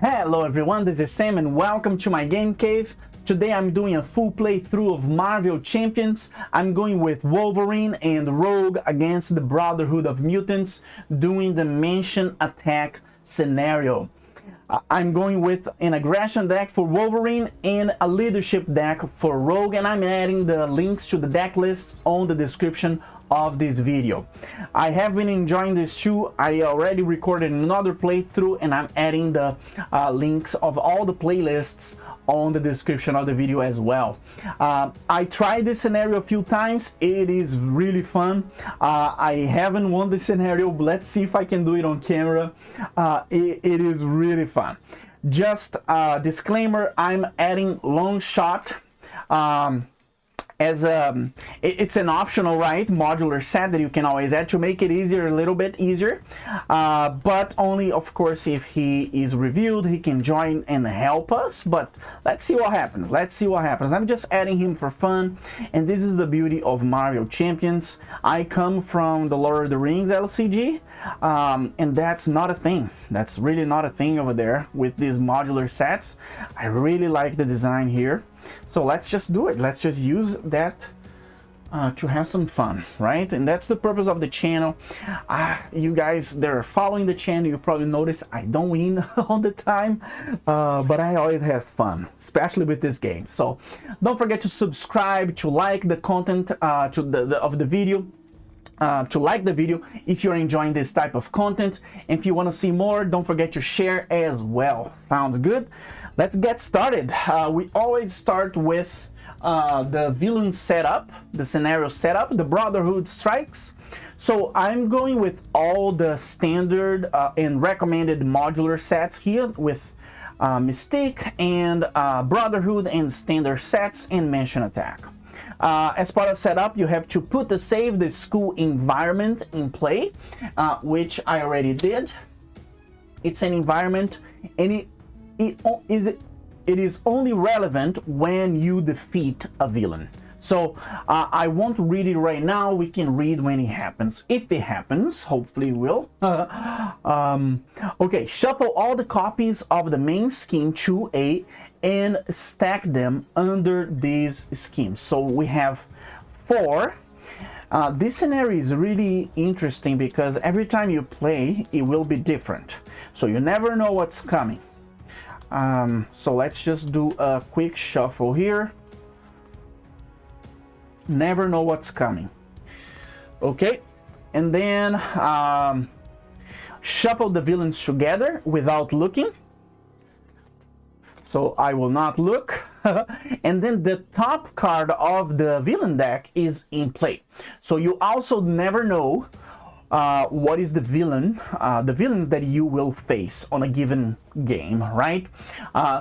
Hello everyone, this is Sam and welcome to my game cave. Today I'm doing a full playthrough of Marvel Champions. I'm going with Wolverine and Rogue against the Brotherhood of Mutants, doing the Mansion Attack scenario. I'm going with an aggression deck for Wolverine and a leadership deck for Rogue, and I'm adding the links to the deck lists on the description of this video. I have been enjoying this too. I already recorded another playthrough and I'm adding the links of all the playlists on the description of the video as well. I tried this scenario a few times. It is really fun. I haven't won this scenario, but let's see if I can do it on camera. It is really fun. Just a disclaimer, I'm adding long shot as it's an optional, right, modular set that you can always add to make it easier, a little bit easier, but only of course if he is reviewed. He can join and help us, but let's see what happens. I'm just adding him for fun, and this is the beauty of Marvel Champions. I come from the Lord of the Rings LCG, and that's not a thing. That's really not a thing over there with these modular sets. I really like the design here. So let's just do it. Let's just use that to have some fun, right? And that's the purpose of the channel. You guys that are following the channel, you probably notice I don't win all the time, but I always have fun, especially with this game. So don't forget to subscribe, to like the content of the video. To like the video if you're enjoying this type of content. If you want to see more, don't forget to share as well. Sounds good? Let's get started. We always start with the villain setup, the scenario setup. The Brotherhood strikes. So I'm going with all the standard and recommended modular sets here with Mystique and Brotherhood and standard sets and Mansion Attack. As part of setup, you have to put the save the school environment in play, which I already did. It's an environment, and it is only relevant when you defeat a villain. So I won't read it right now. We can read when it happens. If it happens, hopefully it will. Okay, shuffle all the copies of the main scheme to A and stack them under these schemes. So we have 4. This scenario is really interesting because every time you play, it will be different. So you never know what's coming. So let's just do a quick shuffle here. Never know what's coming. Okay, and then shuffle the villains together without looking. So I will not look. And then the top card of the villain deck is in play. So you also never know what is the villains that you will face on a given game, right?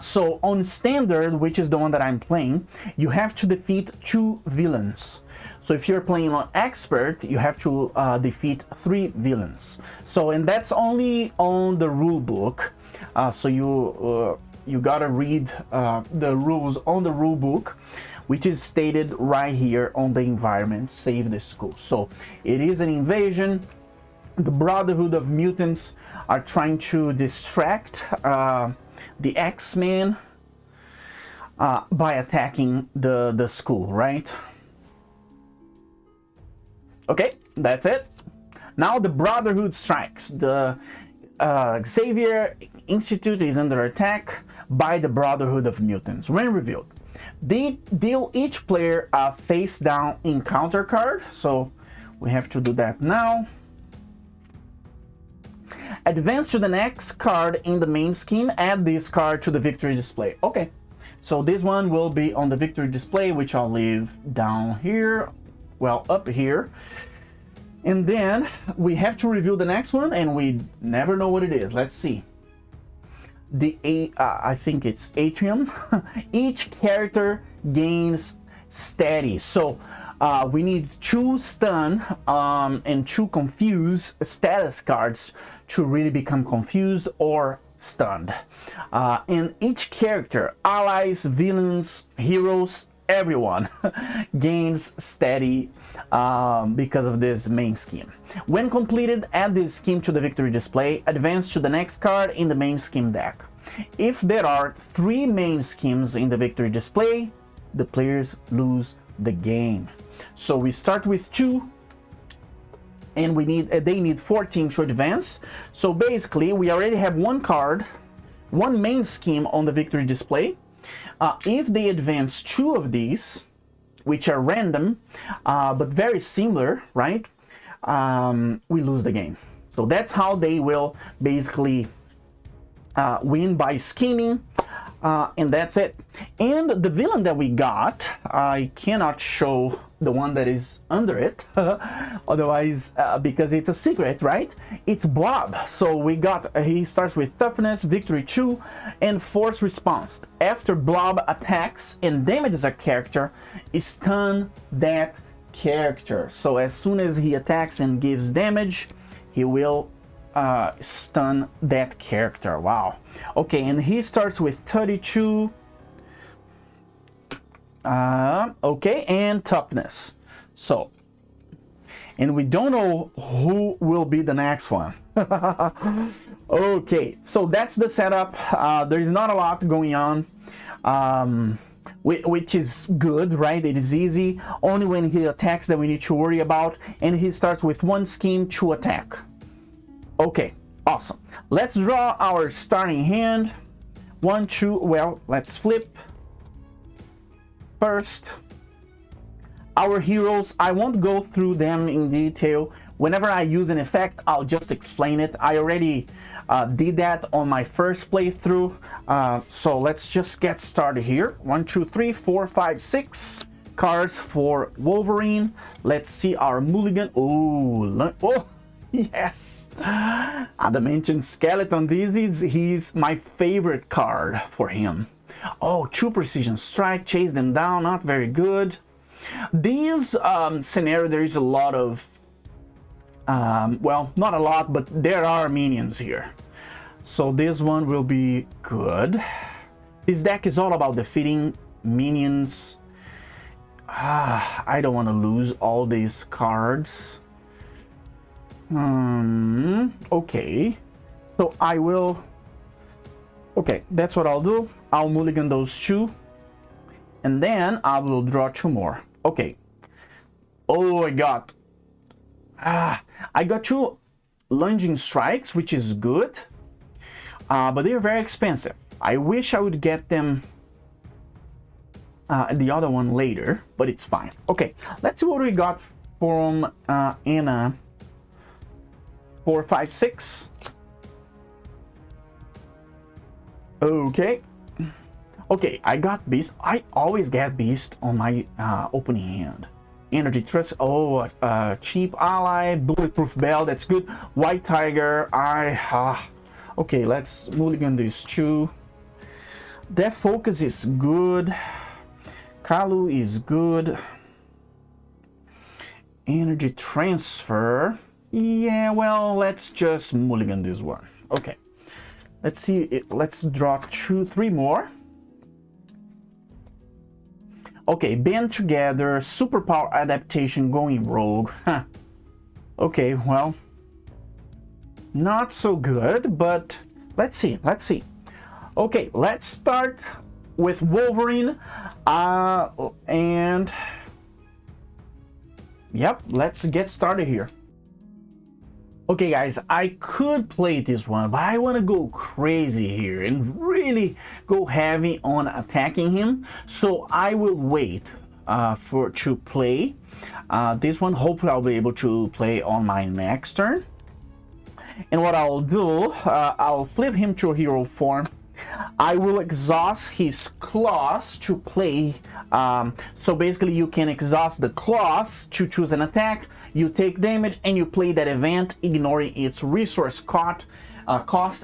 So on standard, which is the one that I'm playing, you have to defeat 2 villains. So if you're playing on expert, you have to defeat 3 villains. So, and that's only on the rule book. So you gotta read the rules on the rule book, which is stated right here on the environment, save the school. So it is an invasion. The Brotherhood of Mutants are trying to distract the X-Men by attacking the school, right? Okay, that's it. Now the Brotherhood strikes. The Xavier Institute is under attack by the Brotherhood of Mutants. When revealed, they deal each player a face down encounter card. So we have to do that now. Advance to the next card in the main scheme. Add this card to the victory display. Okay, so this one will be on the victory display, which I'll leave down here, well, up here. And then we have to reveal the next one, and we never know what it is. Let's see. I think it's Atrium. Each character gains steady. So we need 2 stun and 2 confuse status cards to really become confused or stunned. And each character, allies, villains, heroes, everyone gains steady because of this main scheme. When completed, add this scheme to the victory display. Advance to the next card in the main scheme deck. If there are 3 main schemes in the victory display, the players lose the game. So we start with 2, and they need 4 teams to advance. So basically, we already have 1 card, 1 main scheme on the victory display. If they advance 2 of these, which are random, but very similar, right? We lose the game. So that's how they will basically win, by scheming, and that's it. And the villain that we got, I cannot show the one that is under it, otherwise, because it's a secret, right? It's Blob. So we got, he starts with toughness, victory 2, and force response. After Blob attacks and damages a character, stun that character. So as soon as he attacks and gives damage, he will stun that character. Wow. Okay, and he starts with 32. Okay, and toughness. So, and we don't know who will be the next one. Okay, so that's the setup. There's not a lot going on, which is good, right? It is easy. Only when he attacks that we need to worry about, and he starts with 1 scheme to attack. Okay, awesome. Let's draw our starting hand. 1, 2, well, let's flip. First, our heroes, I won't go through them in detail. Whenever I use an effect, I'll just explain it. I already did that on my first playthrough. So let's just get started here. 1, 2, 3, 4, 5, 6 cards for Wolverine. Let's see our mulligan. Oh, yes. Adamantium skeleton. He's my favorite card for him. Oh, 2 precision strike, chase them down, not very good. These scenario, there is a lot of, well, not a lot, but there are minions here. So this one will be good. This deck is all about defeating minions. I don't want to lose all these cards. Okay. So I will... Okay, that's what I'll do. I'll mulligan those 2, and then I will draw 2 more. Okay. Oh, I got 2 lunging strikes, which is good, but they're very expensive. I wish I would get them the other one later, but it's fine. Okay, let's see what we got from Anna. 4, 5, 6. Okay, I got Beast. I always get Beast on my opening hand. Energy Trust. Oh, cheap ally, bulletproof bell. That's good. White Tiger. Okay, let's mulligan these 2. Death Focus is good. Kalu is good. Energy Transfer. Yeah, well, let's just mulligan this one. Okay. Let's see, let's draw 2, 3 more. Okay, band together, superpower adaptation, going rogue. Huh. Okay, well, not so good, but let's see. Okay, let's start with Wolverine, and yep, let's get started here. Okay guys, I could play this one, but I want to go crazy here and really go heavy on attacking him. So I will wait to play this one. Hopefully I'll be able to play on my next turn. And what I'll do, I'll flip him to hero form. I will exhaust his claws to play. So basically you can exhaust the claws to choose an attack. You take damage and you play that event, ignoring its resource cost,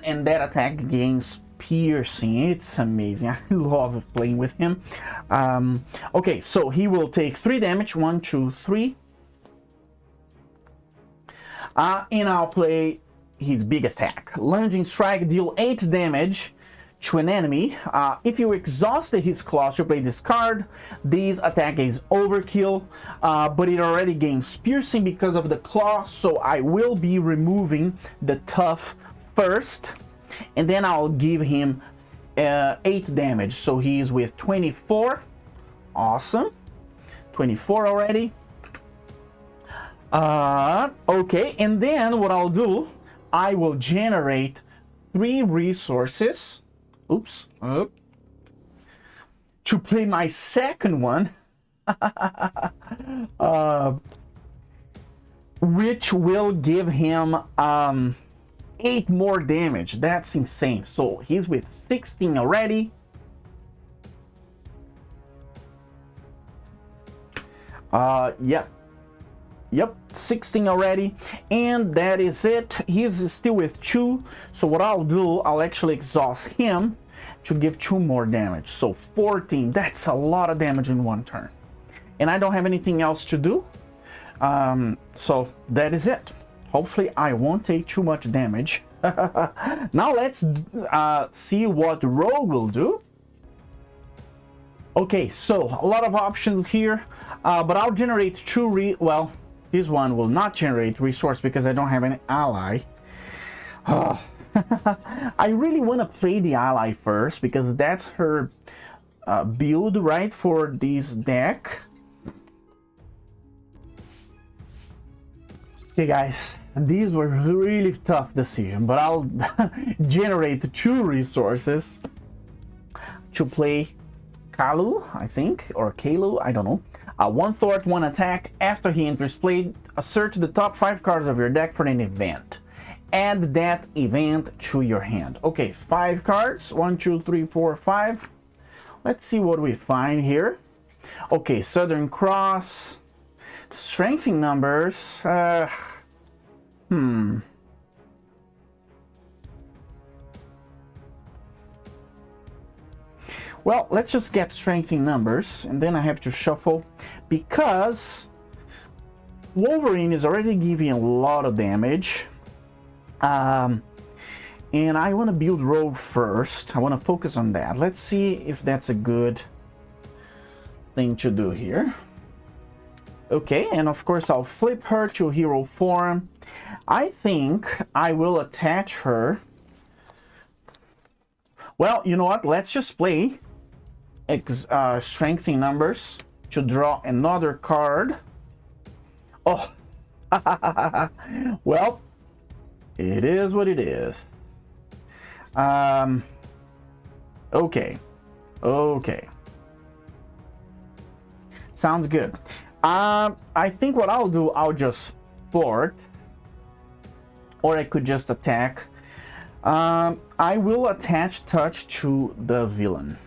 and that attack gains piercing. It's amazing. I love playing with him. Okay, so he will take 3 damage. 1, 2, 3. And I'll play his big attack. Lunging strike, deal 8 damage to an enemy. If you exhausted his claws to play this card, this attack is overkill, but it already gains piercing because of the claw, so I will be removing the tough first. and then I'll give him 8 damage. So he's with 24. Awesome. 24 already. Okay, and then what I'll do, I will generate 3 resources. Oops. To play my second one. Which will give him 8 more damage. That's insane. So he's with 16 already. Yep, 16 already, and that is it. He's still with 2, so what I'll do, I'll actually exhaust him to give 2 more damage. So 14, that's a lot of damage in one turn, and I don't have anything else to do. So that is it. Hopefully I won't take too much damage. Now let's see what Rogue will do. Okay, so a lot of options here, but I'll generate 2 well, this one will not generate resource because I don't have any ally. Oh. I really want to play the ally first because that's her build, right, for this deck. Okay guys, these were really tough decisions, but I'll generate 2 resources to play Kalu, I think, or Kalu, I don't know. 1 thwart, 1 attack. After he enters play, search the top 5 cards of your deck for an event. Add that event to your hand. Okay, 5 cards. 1, 2, 3, 4, 5. Let's see what we find here. Okay, Southern Cross. Strengthening numbers. Well, let's just get strengthening numbers, and then I have to shuffle because Wolverine is already giving a lot of damage. And I want to build Rogue first. I want to focus on that. Let's see if that's a good thing to do here. Okay, and of course I'll flip her to hero form. I think I will attach her. Well, you know what? Let's just play strengthening numbers to draw another card. Oh, well, it is what it is. Okay, sounds good. I think what I'll do, I'll just thwart, or I could just attack. I will attach touch to the villain.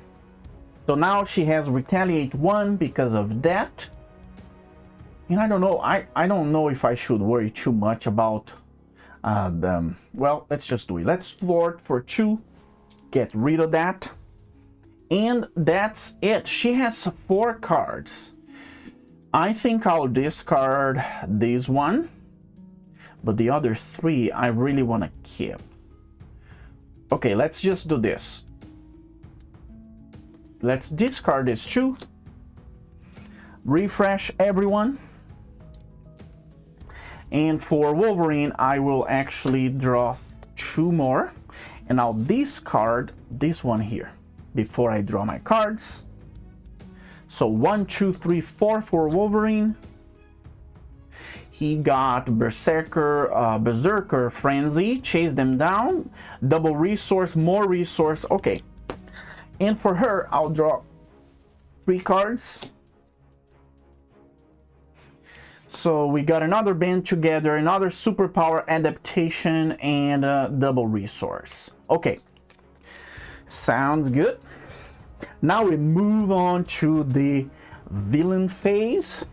So now she has retaliate 1 because of that. And I don't know, I don't know if I should worry too much about them. Well, let's just do it. Let's thwart for 2, get rid of that, and that's it. She has 4 cards. I think I'll discard this one, but the other 3 I really want to keep. Okay, let's just do this. Let's discard this 2. Refresh everyone. And for Wolverine, I will actually draw 2 more. And I'll discard this one here before I draw my cards. So 1, 2, 3, 4 for Wolverine. He got Berserker Frenzy, chase them down, double resource, more resource. Okay. And for her, I'll draw 3 cards. So we got another band together, another superpower adaptation, and a double resource. Okay. Sounds good. Now we move on to the villain phase.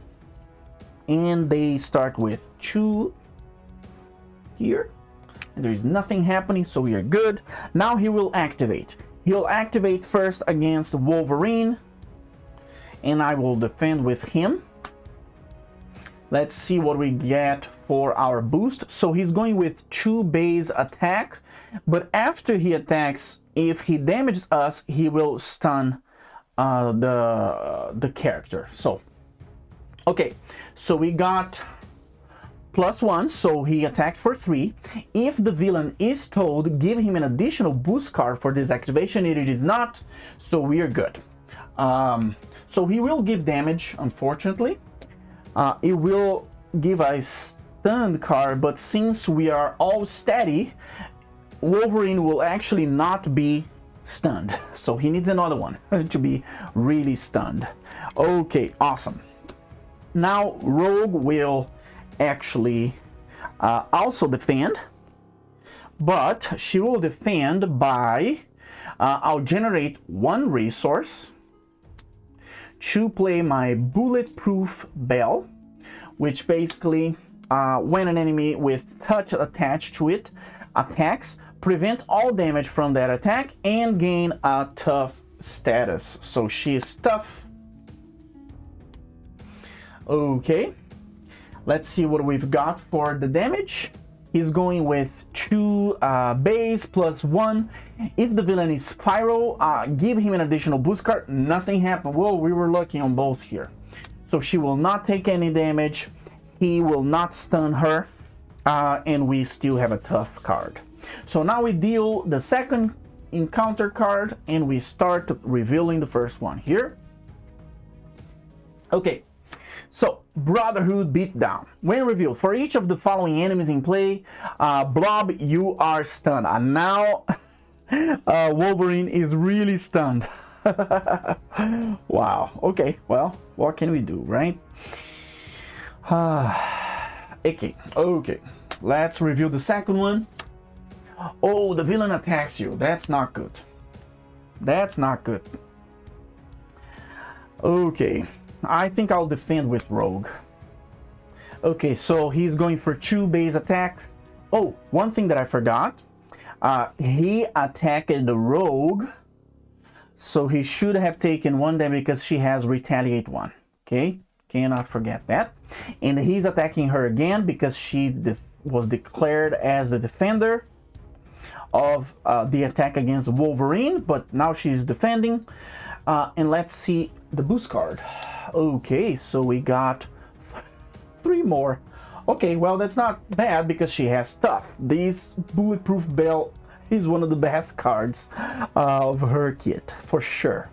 And they start with 2 here. And there is nothing happening, so we are good. Now he will activate. He'll activate first against Wolverine. And I will defend with him. Let's see what we get for our boost. So he's going with 2 base attack. But after he attacks, if he damages us, he will stun the character. So, okay. So we got +1, so he attacks for 3. If the villain is told, give him an additional boost card for this activation. It is not, so we are good. So he will give damage, unfortunately. It will give a stunned card, but since we are all steady, Wolverine will actually not be stunned. So he needs another one to be really stunned. Okay, awesome. Now Rogue will actually also defend, but she will defend by I'll generate 1 resource to play my bulletproof bell, which basically when an enemy with touch attached to it attacks, prevent all damage from that attack and gain a tough status. So she is tough. Okay, let's see what we've got for the damage. He's going with 2 base +1. If the villain is Pyro, give him an additional boost card. Nothing happened. Whoa, we were lucky on both here. So she will not take any damage. He will not stun her. And we still have a tough card. So now we deal the second encounter card and we start revealing the first one here. Okay. So, Brotherhood Beatdown. When revealed, for each of the following enemies in play, Blob, you are stunned. And now, Wolverine is really stunned. Wow. Okay, well, what can we do, right? Okay. Let's review the second one. Oh, the villain attacks you. That's not good. That's not good. Okay. I think I'll defend with Rogue. Okay, so he's going for 2 base attack. Oh, one thing that I forgot. He attacked the Rogue. So he should have taken 1 damage because she has retaliate 1. Okay, cannot forget that. And he's attacking her again because she was declared as the defender of the attack against Wolverine. But now she's defending. And let's see the boost card. Okay, so we got 3 more. Okay, well, that's not bad because she has stuff. This bulletproof bell is one of the best cards of her kit, for sure.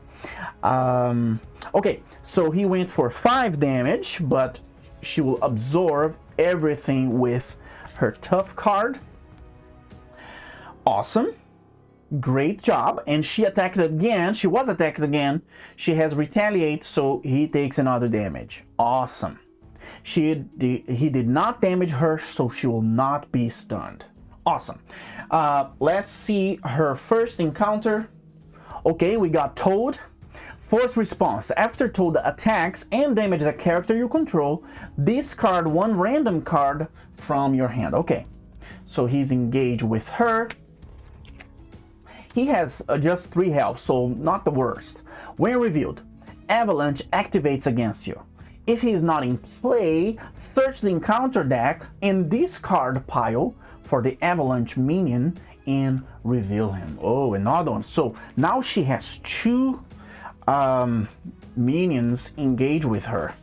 Okay, so he went for 5 damage, but she will absorb everything with her tough card. Awesome. Great job. And she attacked again. She was attacked again. She has retaliate, so he takes another damage. Awesome. He did not damage her, so she will not be stunned. Awesome. Let's see her first encounter. Okay, we got Toad. Force response. After Toad attacks and damages a character you control, discard 1 random card from your hand. Okay, so he's engaged with her. He has just 3 health, so not the worst. When revealed, Avalanche activates against you. If he is not in play, search the encounter deck and discard pile for the Avalanche minion and reveal him. Oh, another one. So now she has 2 minions engaged with her.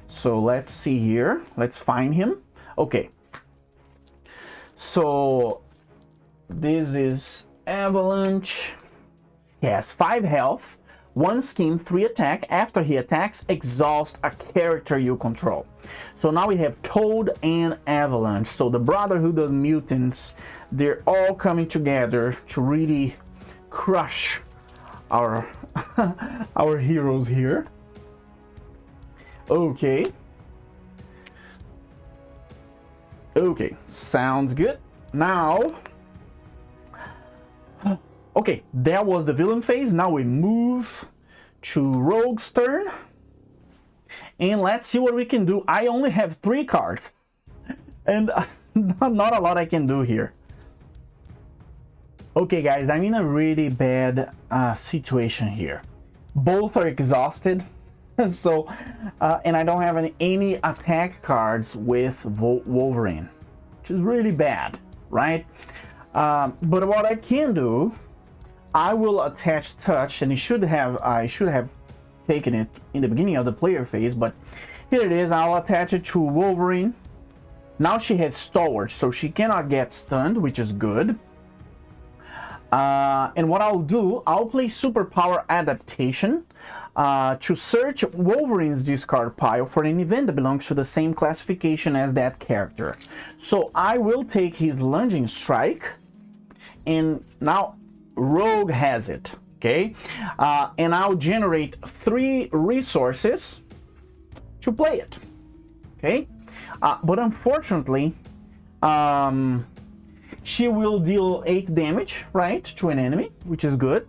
So let's see here. Let's find him. Okay. So this is Avalanche. He has 5 health, 1 scheme, 3 attack. After he attacks, exhaust a character you control. So now we have Toad and Avalanche. So the Brotherhood of Mutants, they're all coming together to really crush our our heroes here. Okay. Okay, sounds good. Now, okay, that was the villain phase. Now we move to Rogue's turn. And let's see what we can do. I only have 3 cards. And not a lot I can do here. Okay, guys, I'm in a really bad situation here. Both are exhausted. So, and I don't have any attack cards with Wolverine, which is really bad, right? But what I can do, I will attach touch, and I should have taken it in the beginning of the player phase, but here it is. I'll attach it to Wolverine. Now she has stalwart, so she cannot get stunned, which is good. And what I'll do, I'll play superpower adaptation to search Wolverine's discard pile for an event that belongs to the same classification as that character. So I will take his lunging strike, and now Rogue has it, okay? And I'll generate 3 resources to play it, okay? But unfortunately, she will deal 8 damage, right, to an enemy, which is good.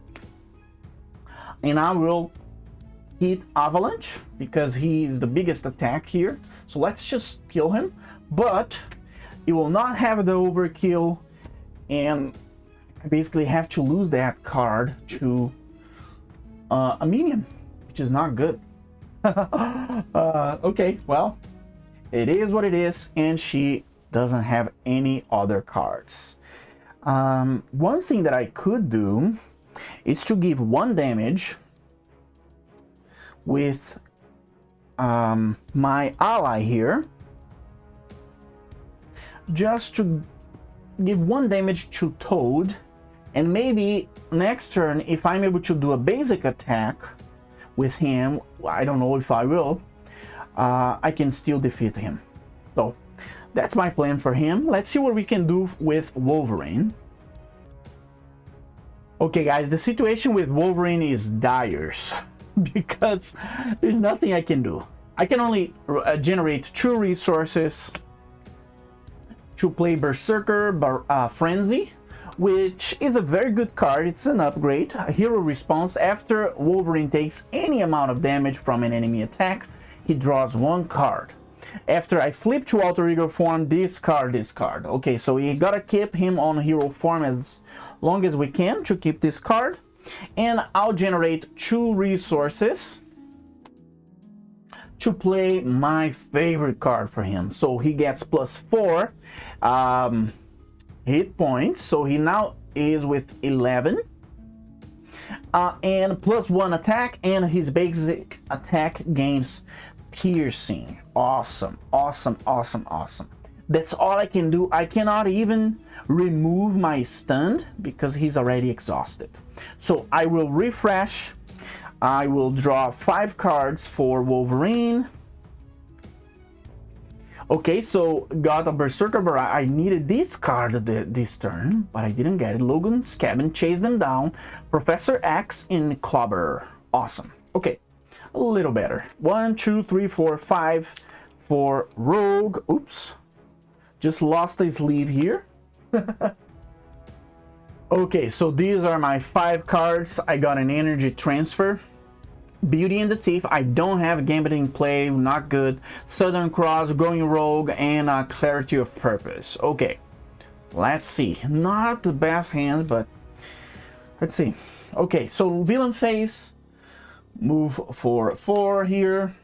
And I will hit Avalanche, because he is the biggest attack here. So let's just kill him. But it will not have the overkill, and I basically have to lose that card to a minion, which is not good. Okay, well, it is what it is, and she doesn't have any other cards. One thing that I could do is to give 1 damage with my ally here, just to give 1 damage to Toad, and maybe next turn, if I'm able to do a basic attack with him, I don't know if I will, I can still defeat him. So that's my plan for him. Let's see what we can do with Wolverine. Okay guys, the situation with Wolverine is dire because there's nothing I can do. I can only generate 2 resources to play Berserker Frenzy, which is a very good card. It's an upgrade. A hero response after Wolverine takes any amount of damage from an enemy attack, he draws 1 card. After I flip to alter ego form, discard this card. Okay, so we gotta keep him on hero form as long as we can to keep this card. And I'll generate 2 resources to play my favorite card for him. So he gets +4 hit points. So he now is with 11. And +1 attack, and his basic attack gains piercing. Awesome, awesome, awesome, awesome. That's all I can do. I cannot even remove my stun because he's already exhausted. So I will refresh. I will draw 5 cards for Wolverine. Okay, so got a Berserker, but I needed this card this turn, but I didn't get it. Logan's Cabin, chase them down. Professor X in Clobber. Awesome. Okay, a little better. 1, 2, 3, 4, 5 for Rogue. Oops, just lost a sleeve here. Okay, so these are my 5 cards. I got an energy transfer. Beauty and the Thief. I don't have Gambit in play, not good. Southern Cross, Going Rogue, and Clarity of Purpose. Okay, let's see. Not the best hand, but let's see. Okay, so villain face, move for 4 here,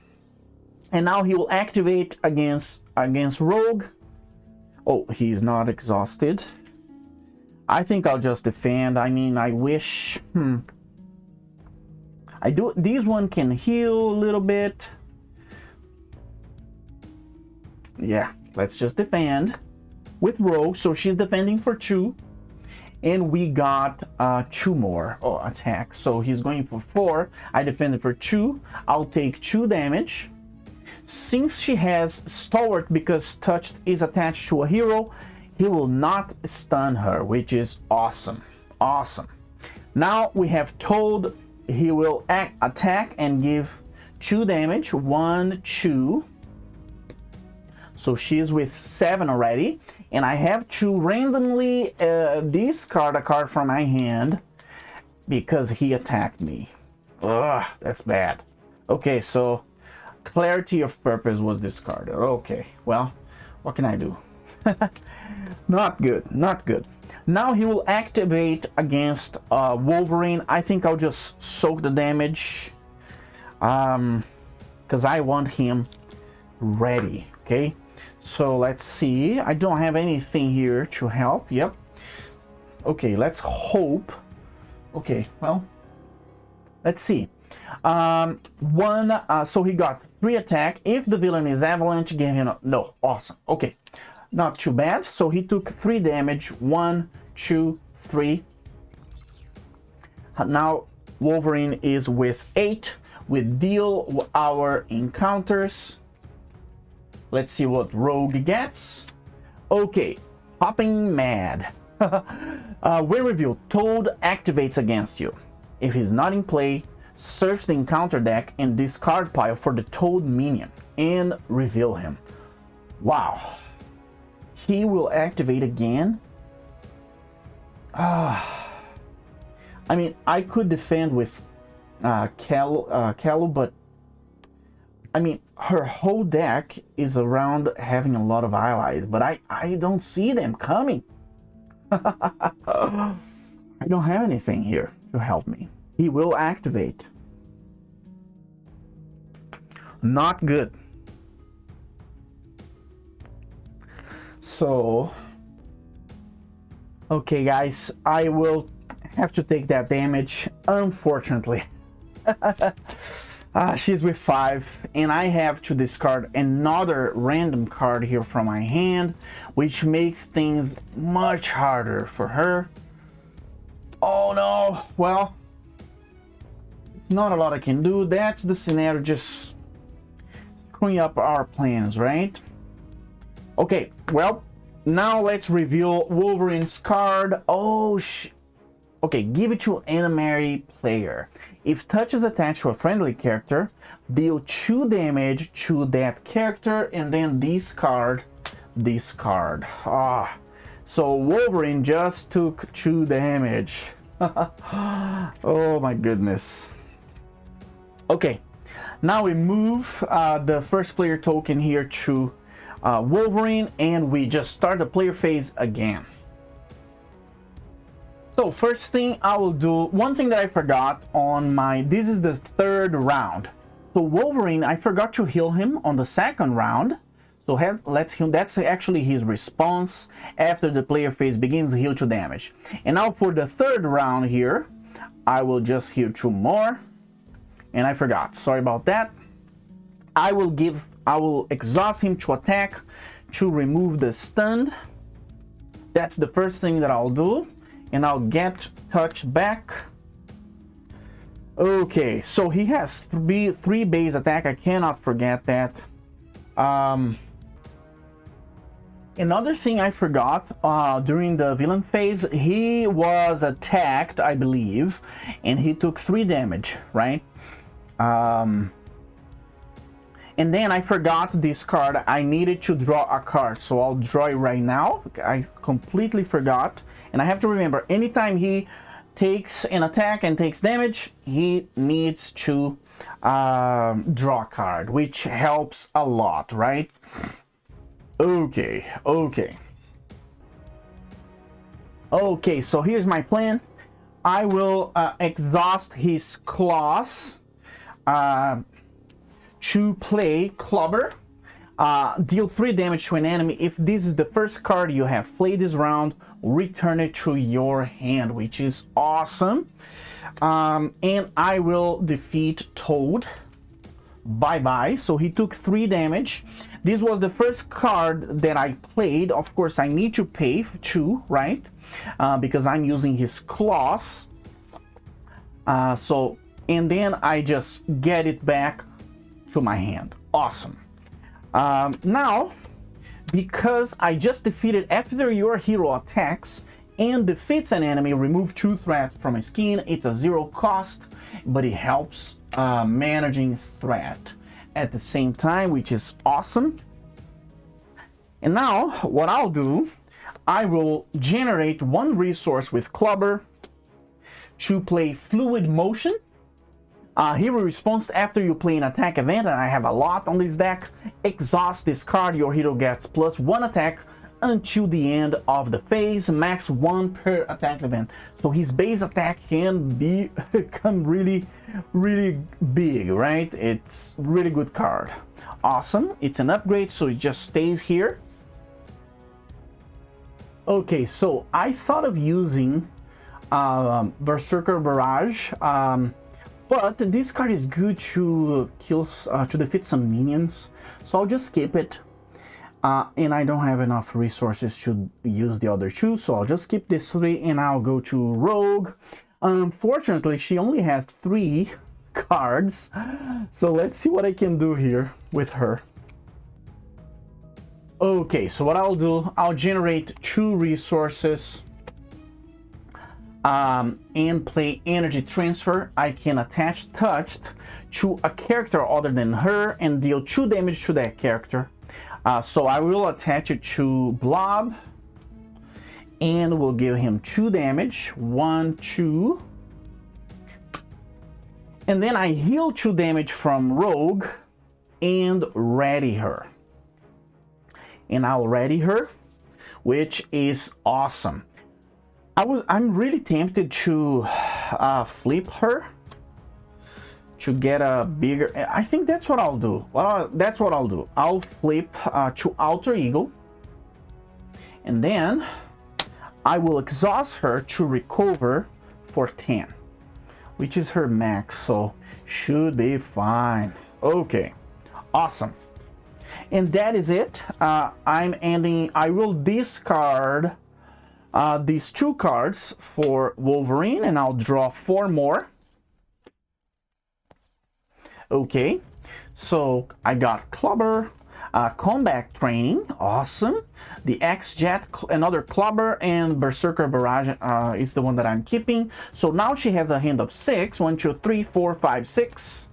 and now he will activate against Rogue. Oh, he's not exhausted. I think I'll just defend. I mean, I wish. I do. These one can heal a little bit. Yeah, let's just defend with Rogue. So she's defending for 2, and we got 2 more attacks. So he's going for 4. I defended for 2. I'll take 2 damage. Since she has Stalwart, because touched is attached to a hero, he will not stun her, which is awesome. Awesome. Now we have Toad. He will attack and give 2 damage. 1, 2. So she's with 7 already. And I have to randomly discard a card from my hand because he attacked me. Ugh, that's bad. Okay, so Clarity of Purpose was discarded. Okay, well, what can I do? Not good, not good. Now he will activate against Wolverine. I think I'll just soak the damage because I want him ready. Okay, so let's see. I don't have anything here to help. Yep. Okay, let's hope. Okay, well, let's see. So he got 3 attack. If the villain is Avalanche, give him no. Awesome. Okay. Not too bad. So he took 3 damage. 1, 2, 3. Now Wolverine is with 8. We deal our encounters. Let's see what Rogue gets. Okay, Hopping Mad. When revealed, Toad activates against you. If he's not in play, search the encounter deck and discard pile for the Toad minion and reveal him. Wow. He will activate again? I mean, I could defend with Kalu, but I mean, her whole deck is around having a lot of allies, but I don't see them coming. I don't have anything here to help me. He will activate. Not good. So, okay guys, I will have to take that damage, unfortunately. She's with 5, and I have to discard another random card here from my hand, which makes things much harder for her. Oh no, well, it's not a lot I can do. That's the scenario, just screwing up our plans, right? Okay, well, now let's reveal Wolverine's card. Oh, okay, give it to enemy player. If touch is attached to a friendly character, deal 2 damage to that character and then discard this card. So Wolverine just took 2 damage. Oh my goodness. Okay, now we move the first player token here to Wolverine, and we just start the player phase again. So first thing I will do, one thing that I forgot on this is the 3rd round. So Wolverine, I forgot to heal him on the 2nd round. So let's heal, that's actually his response after the player phase begins, heal 2 damage. And now for the 3rd round here, I will just heal 2 more. And I forgot, sorry about that. I will exhaust him to attack to remove the stun. That's the first thing that I'll do. And I'll get touch back. Okay, so he has 3 base attack. I cannot forget that. Another thing I forgot during the villain phase, he was attacked, I believe, and he took 3 damage, right? And then I forgot this card. I needed to draw a card, so I'll draw it right now. I completely forgot. And I have to remember, anytime he takes an attack and takes damage, he needs to draw a card, which helps a lot, right? Okay, so here's my plan. I will exhaust his claws to play Clobber. Deal 3 damage to an enemy. If this is the first card you have played this round, return it to your hand, which is awesome. And I will defeat Toad. Bye-bye. So he took 3 damage. This was the first card that I played. Of course, I need to pay 2, right? Because I'm using his claws. And then I just get it back to my hand. Awesome. Now, because I just defeated after your hero attacks and defeats an enemy, remove 2 threats from his skin. It's a 0 cost, but it helps managing threat at the same time, which is awesome. And now, what I'll do, I will generate 1 resource with Clobber to play Fluid Motion. Hero response after you play an attack event, and I have a lot on this deck. Exhaust this card, your hero gets +1 attack until the end of the phase, max 1 per attack event. So his base attack can become really big, right? It's really good card. Awesome, it's an upgrade, so it just stays here. Okay, so I thought of using Berserker Barrage, but this card is good to kill, to defeat some minions, so I'll just skip it. And I don't have enough resources to use the other 2, so I'll just keep this 3 and I'll go to Rogue. Unfortunately, she only has 3 cards, so let's see what I can do here with her. Okay, so what I'll do, I'll generate 2 resources and play energy transfer. I can attach touched to a character other than her and deal 2 damage to that character. So I will attach it to Blob and we'll give him 2 damage. 1, 2. And then I heal 2 damage from Rogue and ready her. And I'll ready her, which is awesome. I'm really tempted to flip her to get a bigger. I think that's what I'll do. Well, that's what I'll do. I'll flip to Alter Ego, and then I will exhaust her to recover for 10, which is her max, so should be fine. Okay, awesome. And that is it. I'm ending. I will discard these 2 cards for Wolverine, and I'll draw 4 more. Okay, so I got Clubber, Combat Training, awesome. The X-Jet, another Clubber, and Berserker Barrage is the one that I'm keeping. So now she has a hand of 6. 1, 2, 3, 4, 5, 6.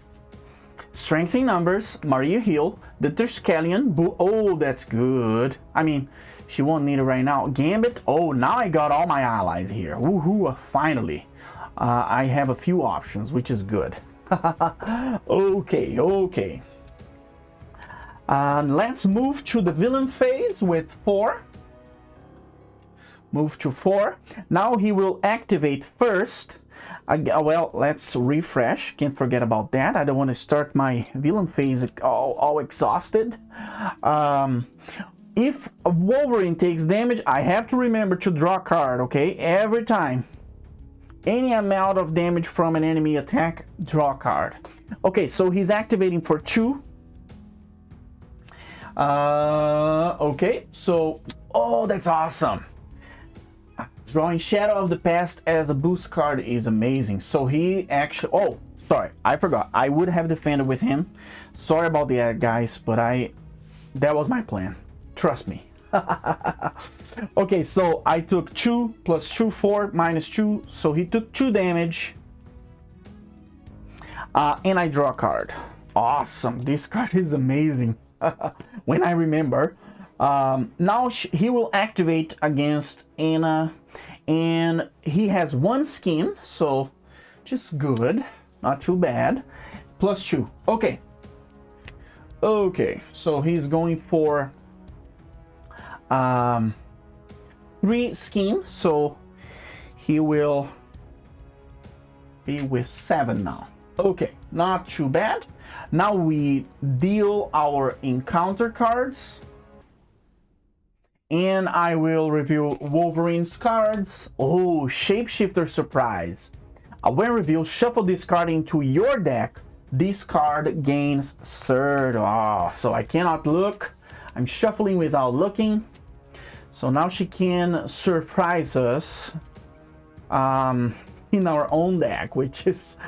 Strengthening numbers, Maria Hill, the Terskelion, oh, that's good. I mean, she won't need it right now. Gambit, oh, now I got all my allies here. Woohoo, finally. I have a few options, which is good. Okay. Let's move to the villain phase with 4. Move to 4. Now he will activate first. Well, let's refresh. Can't forget about that. I don't want to start my villain phase all exhausted. If Wolverine takes damage, I have to remember to draw a card, okay? Every time. Any amount of damage from an enemy attack, draw a card. Okay, so he's activating for 2. Okay, so, oh, that's awesome. Drawing Shadow of the Past as a boost card is amazing. So he actually, oh, sorry, I forgot. I would have defended with him. Sorry about that, guys, but that was my plan. Trust me. Okay, so I took 2 plus 2, 4 minus 2. So he took 2 damage. And I draw a card. Awesome. This card is amazing. When I remember. Now he will activate against Anna. And he has 1 skin. So just good. Not too bad. Plus 2. Okay. Okay. So he's going for 3 skin, so he will be with 7 now. Okay, not too bad. Now we deal our encounter cards, and I will review Wolverine's cards. Oh, Shapeshifter Surprise. When revealed, shuffle this card into your deck. This card gains Surge. Oh, so I cannot look. I'm shuffling without looking. So now she can surprise us in our own deck, which is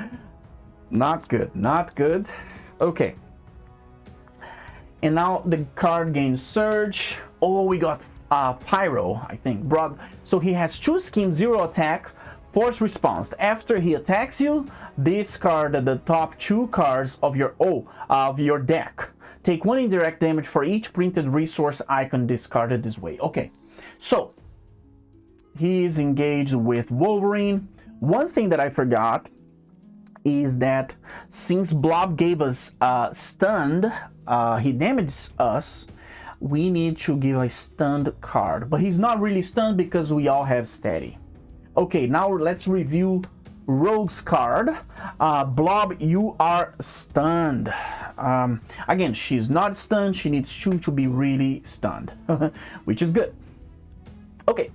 not good, not good. Okay. And now the card gains Surge. Oh, we got Pyro, I think. So he has 2 schemes, 0 attack, force response. After he attacks you, discard the top 2 cards of your deck. Take 1 indirect damage for each printed resource icon discarded this way. Okay, so he's engaged with Wolverine. One thing that I forgot is that since Blob gave us stunned, he damaged us, we need to give a stunned card. But he's not really stunned because we all have steady. Okay, now let's review Rogue's card. Blob, you are stunned. Again, she's not stunned. She needs 2 to be really stunned, which is good. Okay,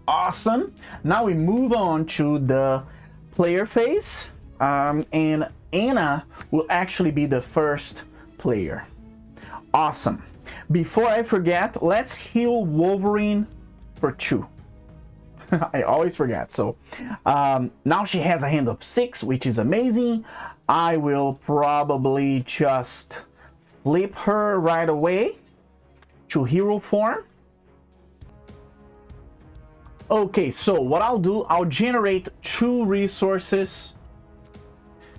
awesome. Now we move on to the player phase, and Anna will actually be the first player. Awesome. Before I forget, let's heal Wolverine for 2. I always forget. So now she has a hand of 6, which is amazing. I will probably just flip her right away to hero form. Okay, so what I'll do, I'll generate 2 resources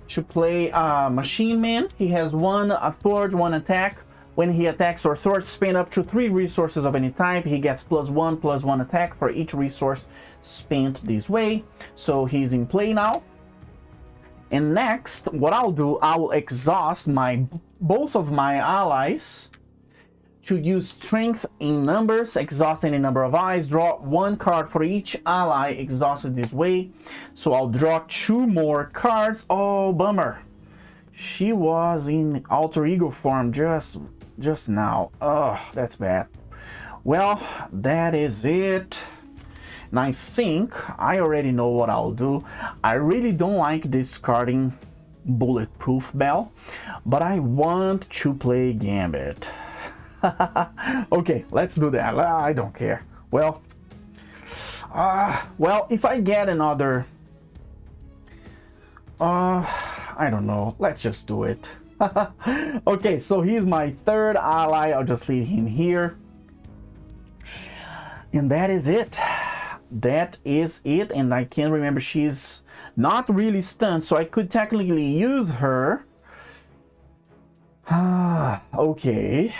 to play Machine Man. He has 1 authority, 1 attack. When he attacks or thwarts, spend up to 3 resources of any type. He gets +1/+1 attack for each resource spent this way. So he's in play now. And next, what I'll do, I will exhaust both of my allies to use strength in numbers, exhaust any number of allies, draw 1 card for each ally exhausted this way. So I'll draw 2 more cards. Oh, bummer. She was in alter ego form just now. Oh, that's bad. Well, that is it. And I think I already know what I'll do. I really don't like discarding Bulletproof Bell, but I want to play Gambit. Okay, let's do that. I don't care. Well, if I get another, I don't know. Let's just do it. Okay, so he's my 3rd ally. I'll just leave him here, and that is it. That is it. And I can't remember. She's not really stunned, so I could technically use her. Okay.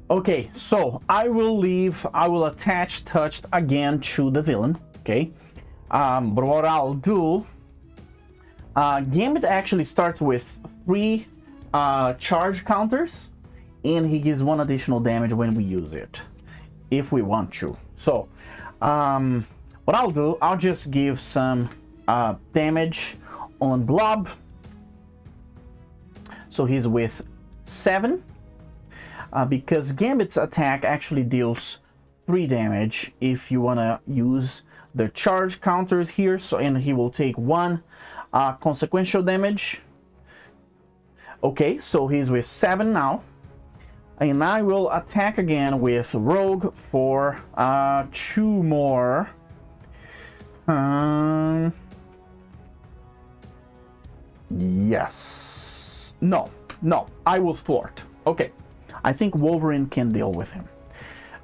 Okay, so I will attach Touched again to the villain, okay? But what I'll do, Gambit actually starts with 3 charge counters, and he gives 1 additional damage when we use it, if we want to. So, what I'll do, I'll just give some damage on Blob. So he's with 7. Because Gambit's attack actually deals 3 damage if you want to use the charge counters here. So, and he will take 1 consequential damage. Okay, so he's with 7 now. And I will attack again with Rogue for 2 more. Yes. No, I will thwart. Okay. I think Wolverine can deal with him.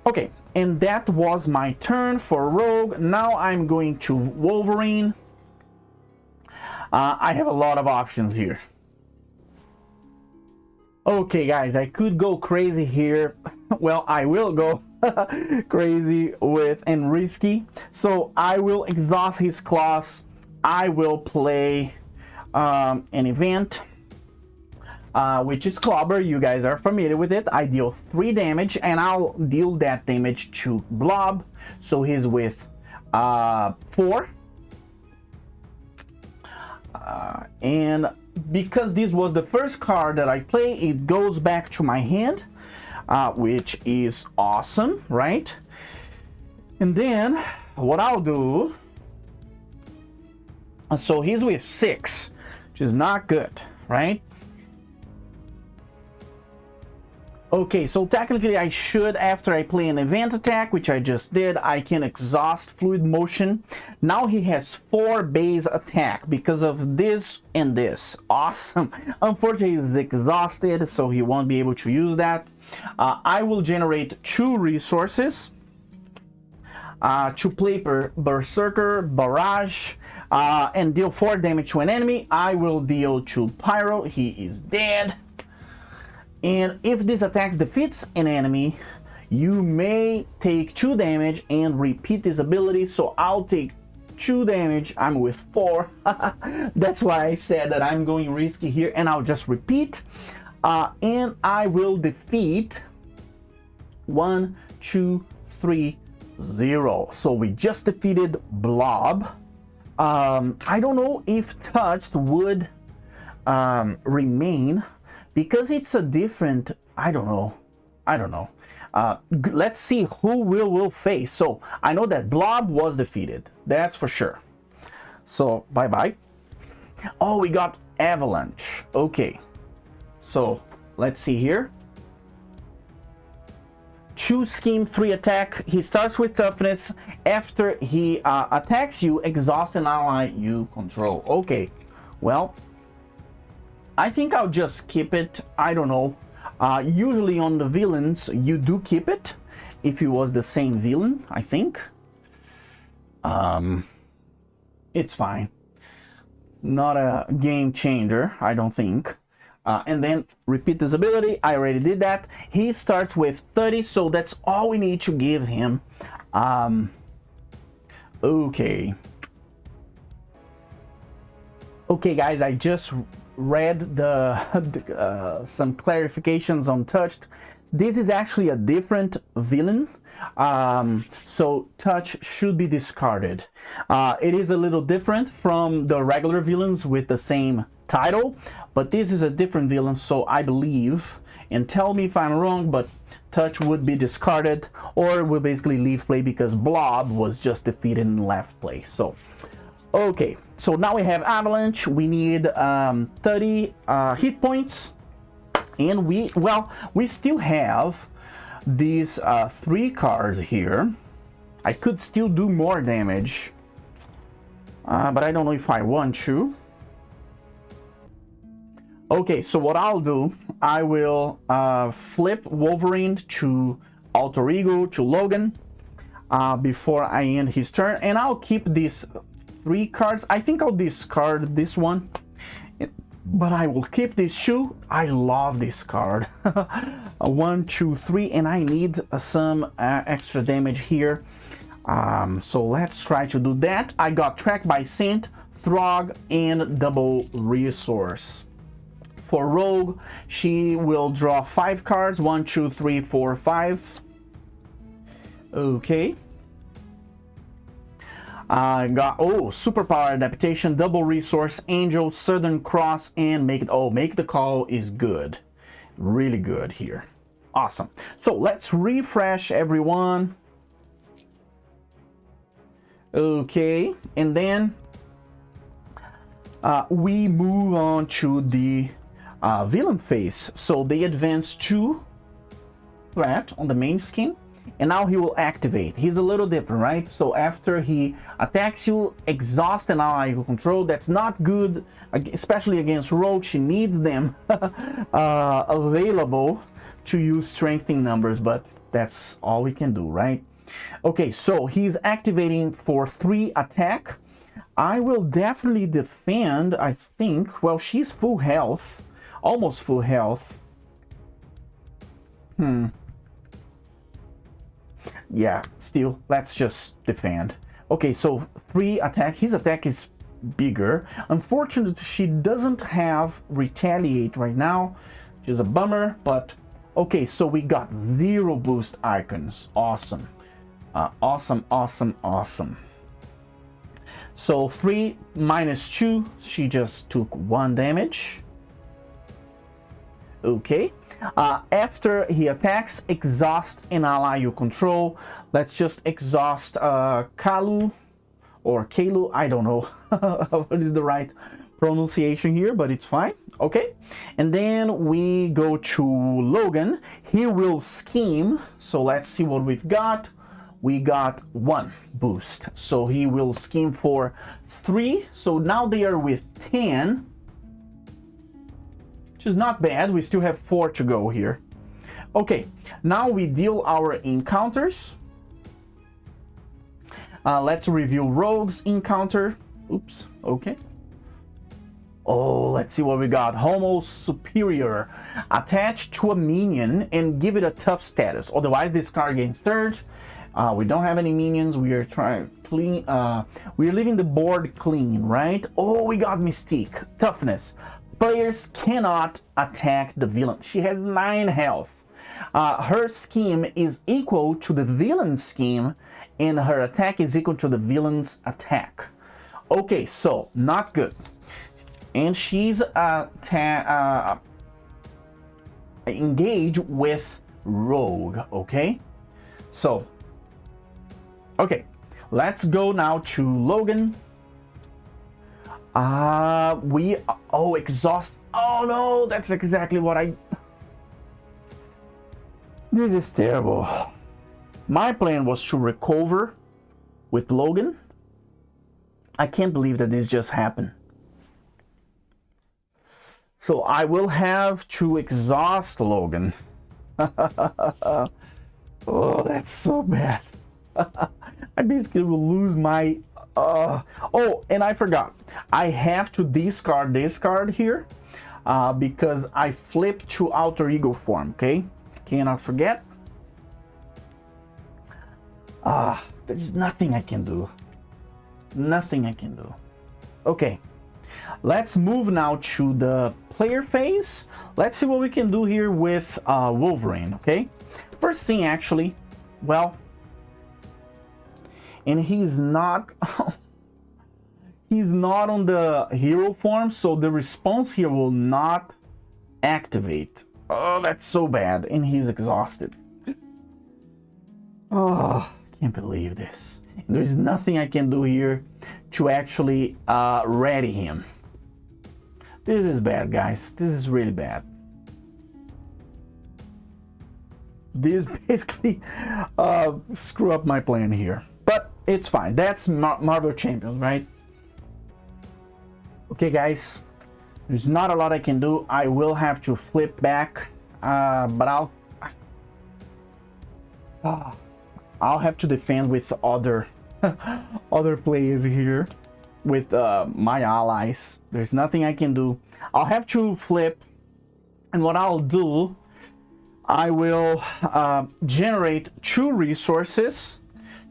Okay, and that was my turn for Rogue. Now I'm going to Wolverine. I have a lot of options here. Okay, guys, I could go crazy here. Well, I will go crazy with and risky. So I will exhaust his claws. I will play an event. Which is Clobber. You guys are familiar with it. I deal 3 damage, and I'll deal that damage to Blob. So he's with 4. And because this was the first card that I play, it goes back to my hand, which is awesome, right? And then what I'll do, so he's with 6, which is not good, right? Okay, so technically I should, after I play an event attack, which I just did, I can exhaust Fluid Motion. Now he has 4 base attack because of this and this. Awesome. Unfortunately, he's exhausted, so he won't be able to use that. I will generate 2 resources to play Berserker Barrage and deal 4 damage to an enemy. I will deal to Pyro. He is dead. And if this attack defeats an enemy, you may take 2 damage and repeat this ability. So I'll take 2 damage. I'm with 4. That's why I said that I'm going risky here, and I'll just repeat. And I will defeat 1, 2, 3, 0. So we just defeated Blob. I don't know if Touched would remain, because it's a different, I don't know. Let's see who we'll face. So I know that Blob was defeated, that's for sure. So bye-bye. Oh, we got Avalanche. Okay, so let's see here. 2 scheme, 3 attack. He starts with toughness. After he attacks you, exhaust an ally you control. Okay, well, I think I'll just keep it. I don't know. Usually on the villains, you do keep it if it was the same villain, I think. It's fine. Not a game changer, I don't think. And then repeat this ability. I already did that. He starts with 30, so that's all we need to give him. Okay. Okay, guys, I just read some clarifications on Touched. This is actually a different villain. So touch should be discarded. It is a little different from the regular villains with the same title, but this is a different villain, so I believe, and tell me if I'm wrong, but touch would be discarded, or will basically leave play because Blob was just defeated in left play. So okay, so now we have Avalanche. We need 30 hit points, and we still have these 3 cards here. I could still do more damage, but I don't know if I want to. Okay, so what I'll do, I will flip Wolverine to Alter Ego to Logan before I end his turn, and I'll keep these 3 cards. I think I'll discard this one, but I will keep this 2. I love this card. 1, 2, 3, and I need some extra damage here. So let's try to do that. I got Tracked by Scent, Throg, and Double Resource. For Rogue, she will draw 5 cards. 1, 2, 3, 4, 5. Okay. I got, superpower adaptation, Double Resource, Angel, Southern Cross, and Make the Call is good. Really good here. Awesome. So let's refresh everyone. Okay, and then we move on to the villain phase. So they advance 2 threat on the main scheme, and now he will activate. He's a little different, right? So after he attacks you, exhaust an ally you control. That's not good, especially against Rogue. She needs them available to use strengthening numbers, but that's all we can do, right? Okay, so he's activating for 3 attack. I will definitely defend, I think. Well, she's full health, almost full health. Yeah, still, let's just defend. Okay, so 3 attack. His attack is bigger. Unfortunately, she doesn't have retaliate right now, which is a bummer, but okay, so we got 0 boost icons. Awesome. Awesome. So 3 minus 2, she just took 1 damage. Okay. After he attacks, exhaust an ally you control. Let's just exhaust Kalu or Kalu. I don't know what is the right pronunciation here, but it's fine. Okay. And then we go to Logan. He will scheme. So let's see what we've got. We got 1 boost. So he will scheme for 3. So now they are with 10. Which is not bad. We still have 4 to go here. Okay, now we deal our encounters. Let's review Rogue's encounter. Oops, okay. Oh, let's see what we got. Homo Superior. Attach to a minion and give it a tough status. Otherwise, this card gains surge. We don't have any minions. We are trying clean. We are leaving the board clean, right? Oh, we got Mystique. Toughness. Players cannot attack the villain. She has 9 health. Her scheme is equal to the villain's scheme, and her attack is equal to the villain's attack. Okay, so not good. And she's engaged with Rogue. Okay, so okay, let's go now to Logan. Exhaust. Oh no, that's exactly what This is terrible. My plan was to recover with Logan. I can't believe that this just happened. So I will have to exhaust Logan. Oh, that's so bad. I basically will lose my... Oh, and I forgot. I have to discard this card here because I flipped to alter ego form, okay? Cannot forget. There's nothing I can do. Nothing I can do. Okay, let's move now to the player phase. Let's see what we can do here with Wolverine, okay? First thing, actually, well, and he's not he's not on the hero form, so the response here will not activate. Oh, that's so bad. And he's exhausted. Oh, can't believe this. There's nothing I can do here to actually ready him. This is bad, guys. This is really bad. This basically screw up my plan here, but it's fine. That's Marvel Champions, right? Okay, guys, there's not a lot I can do. I will have to flip back, but I'll have to defend with other other players here with my allies. There's nothing I can do. I'll have to flip, and what I'll do, I will generate 2 resources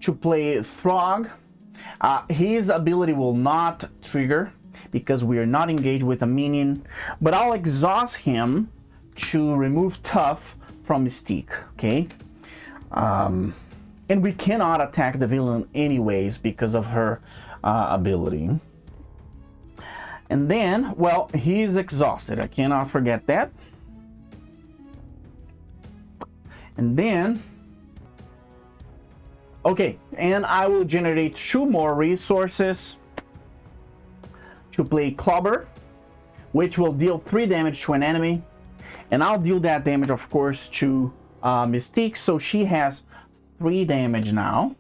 to play Throg. His ability will not trigger because we are not engaged with a minion, but I'll exhaust him to remove Tough from Mystique, okay? And we cannot attack the villain anyways because of her ability. And then, well, he's exhausted. I cannot forget that. And then, okay, and I will generate 2 more resources to play Clobber, which will deal 3 damage to an enemy. And I'll deal that damage, of course, to Mystique, so she has 3 damage now.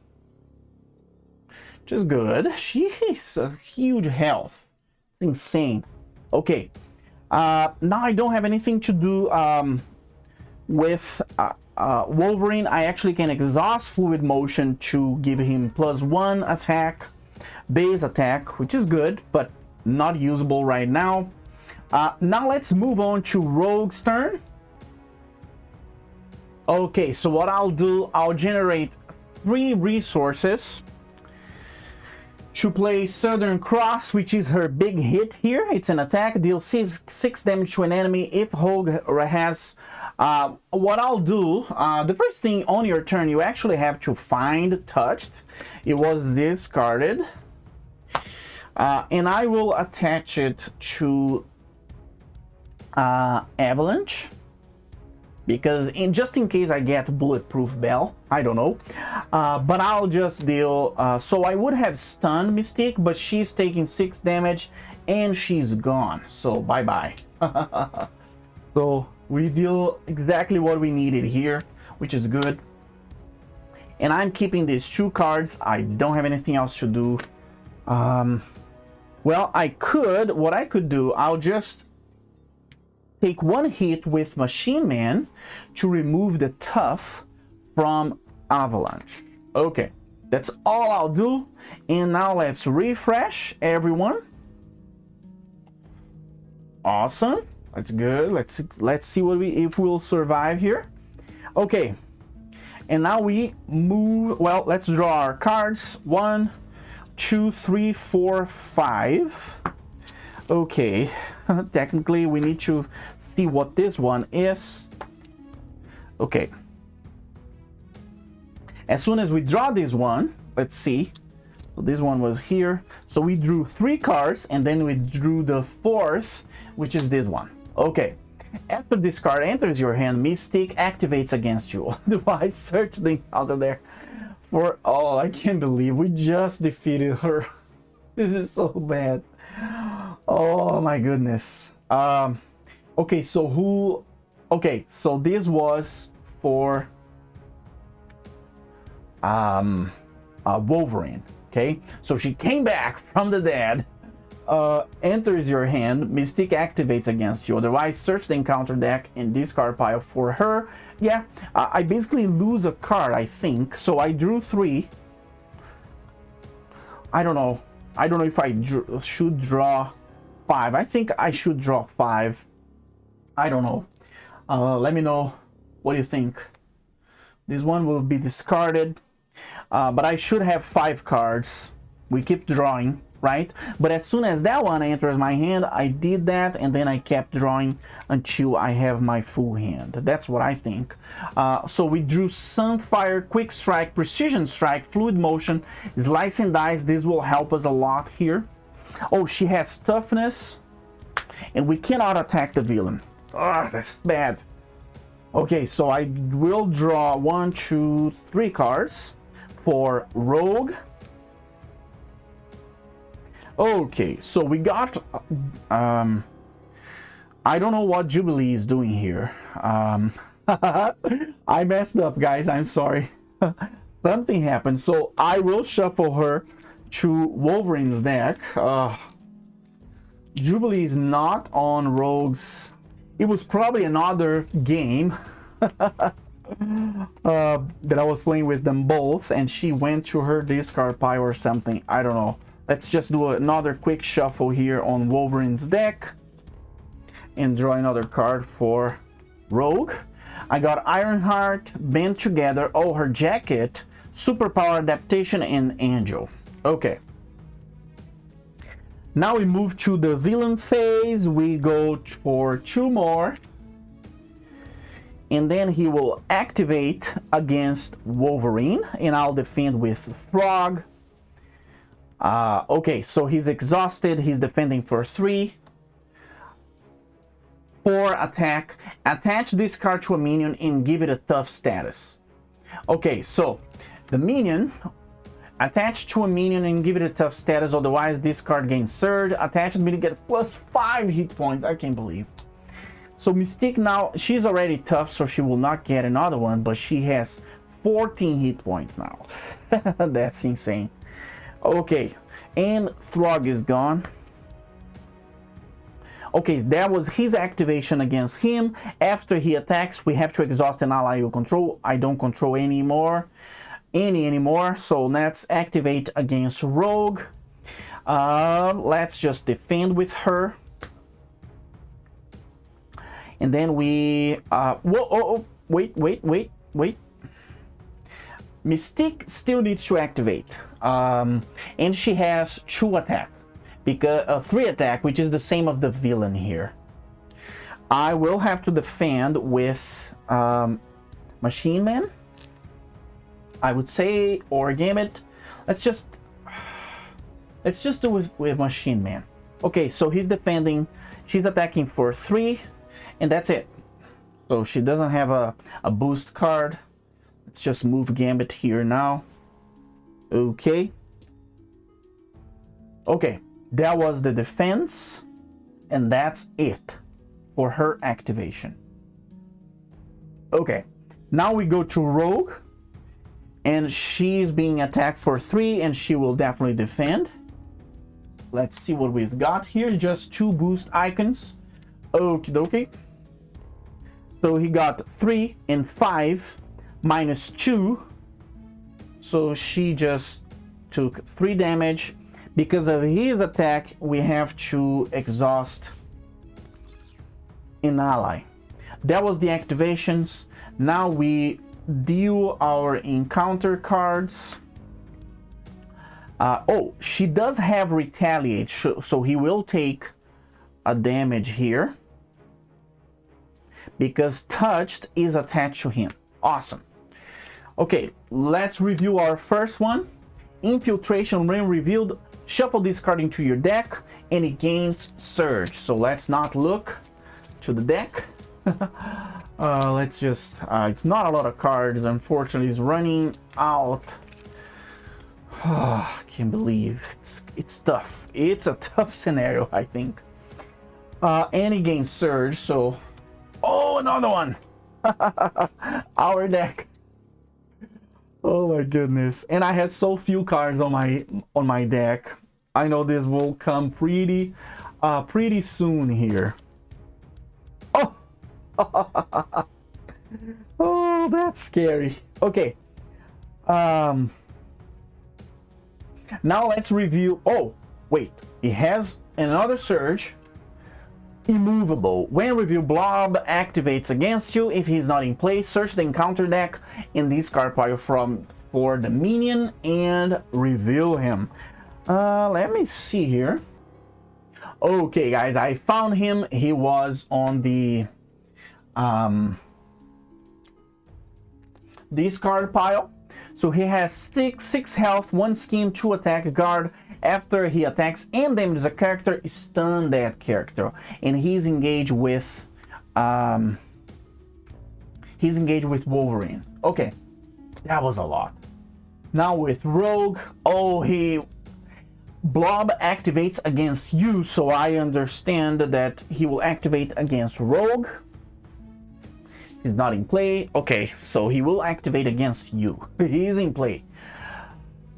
Which is good. She's a huge health. It's insane. Okay. Now I don't have anything to do with Wolverine. I actually can exhaust Fluid Motion to give him +1 attack, base attack, which is good, but not usable right now. Now let's move on to Rogue's turn. Okay, so what I'll do, I'll generate 3 resources to play Southern Cross, which is her big hit here. It's an attack, deals 6 damage to an enemy if Rogue has... what I'll do, the first thing on your turn, you actually have to find Touched. It was discarded. And I will attach it to Avalanche. Because just in case I get Bulletproof Bell, I don't know. But I'll just deal... so I would have stunned Mystique, but she's taking 6 damage and she's gone. So bye-bye. So we deal exactly what we needed here, which is good. And I'm keeping these 2 cards. I don't have anything else to do. Well, what I could do, I'll just take 1 hit with Machine Man to remove the Tough from Avalanche. Okay, that's all I'll do. And now let's refresh everyone. Awesome, that's good. Let's see if we'll survive here. Okay, and now we move. Well, let's draw our cards. 1, 2, 3, 4, 5. Okay, technically we need to see what this one is. Okay, as soon as we draw this one, let's see. So this one was here, so we drew 3 cards and then we drew the 4th, which is this one. Okay, after this card enters your hand, Mystique activates against you. Otherwise, search the out there for... Oh, I can't believe we just defeated her. This is so bad. Oh my goodness. Okay, so this was for Wolverine. Okay, so she came back from the dead, enters your hand, Mystique activates against you. Otherwise, search the encounter deck and discard pile for her. Yeah, I basically lose a card, I think. So I drew 3. I don't know. I don't know if I should draw 5. I think I should draw 5. I don't know. Let me know what you think. This one will be discarded. But I should have 5 cards. We keep drawing, right? But as soon as that one enters my hand, I did that, and then I kept drawing until I have my full hand. That's what I think. So we drew Sunfire, Quick Strike, Precision Strike, Fluid Motion, Slice and Dice. This will help us a lot here. Oh, she has Toughness, and we cannot attack the villain. Ah, that's bad. Okay, so I will draw 1, 2, 3 cards for Rogue. Okay, so we got I don't know what Jubilee is doing here. I messed up, guys, I'm sorry. Something happened, so I will shuffle her to Wolverine's deck. Jubilee is not on Rogue's. It was probably another game that I was playing with them both, and she went to her discard pile or something. I don't know. Let's just do another quick shuffle here on Wolverine's deck and draw another card for Rogue. I got Ironheart, Band Together, oh, her jacket, Superpower Adaptation, and Angel. Okay. Now we move to the villain phase. We go for 2 more. And then he will activate against Wolverine, and I'll defend with Throg. Okay, so he's exhausted. He's defending for 3. 4 attack. Attach this card to a minion and give it a tough status. Okay, so the minion, attach to a minion and give it a tough status. Otherwise, this card gains Surge. Attach the minion, get +5 hit points. I can't believe. So Mystique now, she's already tough, so she will not get another one, but she has 14 hit points now. That's insane. Okay, and Throg is gone. Okay, that was his activation against him. After he attacks, we have to exhaust an ally you control. I don't control any anymore. So let's activate against Rogue. Let's just defend with her. And then we wait. Mystique still needs to activate. And she has 2 attack. Because 3 attack, which is the same of the villain here. I will have to defend with Machine Man, I would say, or Gambit. Let's just do with Machine Man. Okay, so he's defending. She's attacking for 3, and that's it. So she doesn't have a boost card. Let's just move Gambit here now. Okay. Okay. That was the defense, and that's it for her activation. Okay, now we go to Rogue, and she's being attacked for 3, and she will definitely defend. Let's see what we've got here. Just 2 boost icons. Okie dokie. So he got 3 and 5 minus 2. So she just took 3 damage. Because of his attack, we have to exhaust an ally. That was the activations. Now we deal our encounter cards. Oh, she does have retaliate, so he will take a damage here. Because touched is attached to him. Awesome. Okay, let's review our first one. Infiltration when revealed. Shuffle this card into your deck and it gains Surge. So let's not look to the deck. Let's just, it's not a lot of cards, unfortunately. It's running out. I can't believe it's tough. It's a tough scenario, I think. And it gains Surge, so, oh, another one. Our deck. Oh my goodness. And I have so few cards on my deck. I know this will come pretty soon here. Oh. Oh, that's scary. Okay. Now let's review. Oh, wait. It has another surge. Immovable. When review, Blob activates against you. If he's not in play, search the encounter deck in this card pile for the minion and reveal him. Let me see here. Okay, guys, I found him. He was on the this card pile. So he has 6 health, 1 skin, 2 attack, guard. After he attacks and damages a character, stun that character, and he's engaged with Wolverine. Okay, that was a lot. Now with Rogue, Blob activates against you, so I understand that he will activate against Rogue. He's not in play. Okay, so he will activate against you. He's in play.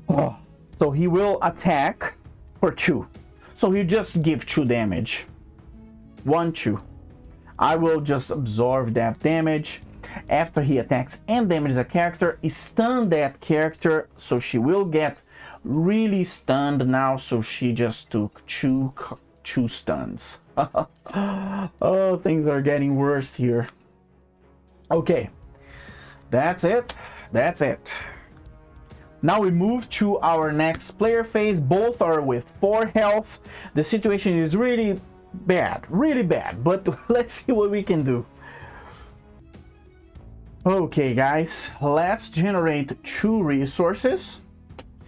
Oh. So he will attack for 2. So he just give 2 damage. 1, 2. I will just absorb that damage. After he attacks and damages a character, stun that character. So she will get really stunned now. So she just took 2 stuns. Oh, things are getting worse here. Okay. That's it. That's it. Now we move to our next player phase. Both are with 4 health. The situation is really bad, but let's see what we can do. Okay, guys, let's generate 2 resources